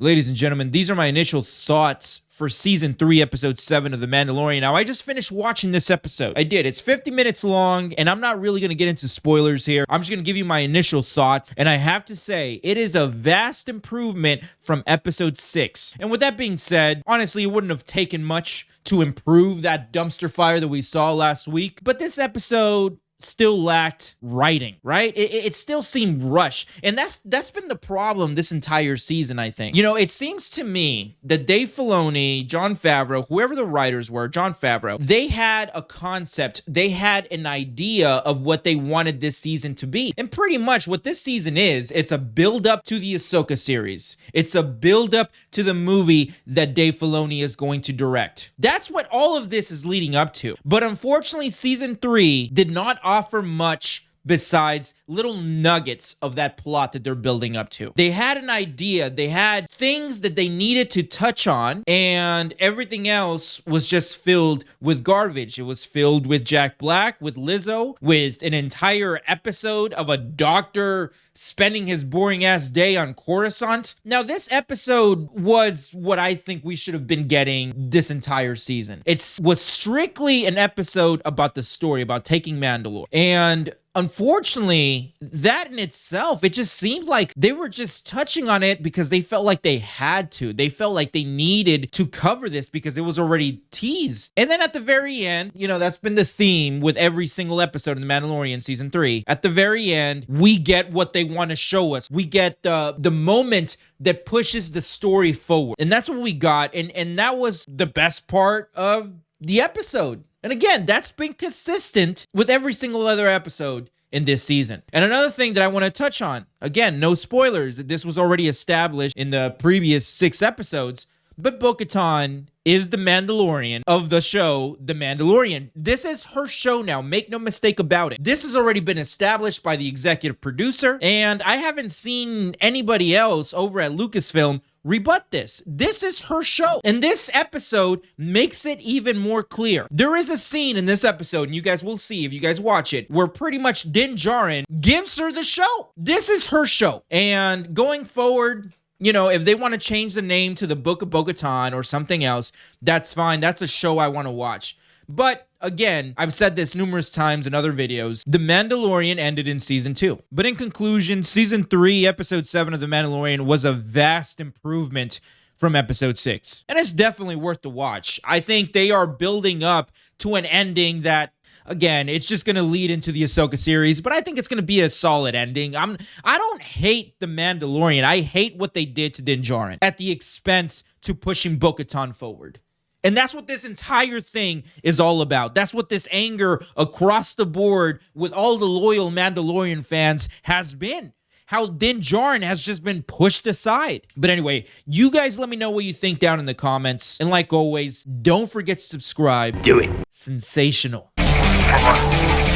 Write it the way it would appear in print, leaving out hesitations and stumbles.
Ladies and gentlemen, these are my initial thoughts for Season 3, Episode 7 of The Mandalorian. Now, I just finished watching this episode. I did. It's 50 minutes long, and I'm not really going to get into spoilers here. I'm just going to give you my initial thoughts, and I have to say, it is a vast improvement from Episode 6. And with that being said, honestly, it wouldn't have taken much to improve that dumpster fire that we saw last week, but this episode still lacked writing, right? It still seemed rushed. And that's been the problem this entire season, I think. You know, it seems to me that Dave Filoni, Jon Favreau, whoever the writers were, Jon Favreau, they had a concept, they had an idea of what they wanted this season to be. And pretty much what this season is, it's a build-up to the Ahsoka series. It's a build-up to the movie that Dave Filoni is going to direct. That's what all of this is leading up to. But unfortunately, Season 3 did not offer much besides little nuggets of that plot that they're building up to. They had an idea, they had things that they needed to touch on, and everything else was just filled with garbage. It was filled with Jack Black, with Lizzo, with an entire episode of a doctor spending his boring ass day on Coruscant. Now, this episode was what I think we should have been getting this entire season. It was strictly an episode about the story, about taking Mandalore. And unfortunately, that in itself, it just seemed like they were just touching on it because they felt like they had to. They felt like they needed to cover this because it was already teased. And then at the very end, you know, that's been the theme with every single episode in The Mandalorian Season 3. At the very end, we get what they want to show us. We get the moment that pushes the story forward. And that's what we got. And that was the best part of the episode. And again, that's been consistent with every single other episode in this season. And another thing that I want to touch on, again, no spoilers, that this was already established in the previous 6 episodes, but Bo-Katan is the Mandalorian of the show, The Mandalorian. This is her show now. Make no mistake about it. This has already been established by the executive producer, and I haven't seen anybody else over at Lucasfilm rebut this. This is her show. And this episode makes it even more clear. There is a scene in this episode, and you guys will see if you guys watch it, where pretty much Din Djarin gives her the show. This is her show. And going forward, you know, if they want to change the name to the Book of Bo-Katan or something else, that's fine. That's a show I want to watch. But again, I've said this numerous times in other videos, The Mandalorian ended in Season 2. But in conclusion, Season 3, Episode 7 of The Mandalorian was a vast improvement from Episode 6. And it's definitely worth the watch. I think they are building up to an ending that, again, it's just going to lead into the Ahsoka series, but I think it's going to be a solid ending. I don't hate The Mandalorian. I hate what they did to Din Djarin at the expense to pushing Bo-Katan forward. And that's what this entire thing is all about. That's what this anger across the board with all the loyal Mandalorian fans has been. How Din Djarin has just been pushed aside. But anyway, you guys let me know what you think down in the comments. And like always, don't forget to subscribe. Do it. Sensational. Come on.